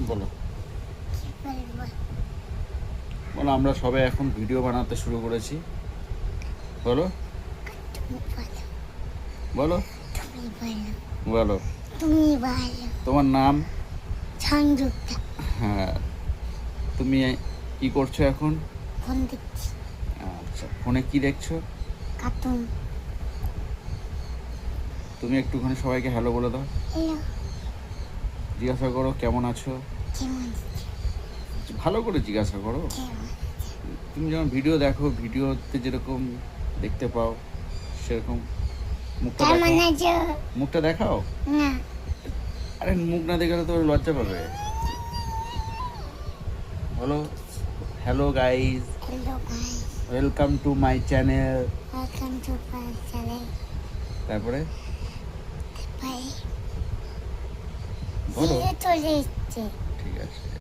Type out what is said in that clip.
বলো কি বলবো? বলো, আমরা সবাই এখন ভিডিও বানাতে শুরু করেছি। বলো তুমি বলো, বলো তুমি বলো, বলো তুমি বলো। তোমার নাম? সংযুক্ত। হ্যাঁ, তুমি কি করছো এখন? ফোন দেখছি। আচ্ছা, ফোনে কি দেখছো? কার্টুন। তুমি একটুখানি সবাইকে হ্যালো বলে দাও। হ্যালো। জিজ্ঞাসা করো কেমন আছো। কেমন আছো? ভালো করে জিজ্ঞাসা করো। কেমন? তুমি যখন ভিডিও দেখো, ভিডিওতে যেরকম দেখতে পাও সেরকম মুখটা কেমন দেখাও। আছো? মুখটা দেখাও। না। আরে মুখ না দেখালে তো লজ্জা পাবে। বলো hello guys, hello guys, welcome to my channel. Welcome to my channel. তারপরে বাই। বলো। চলে এসছে। ঠিক আছে।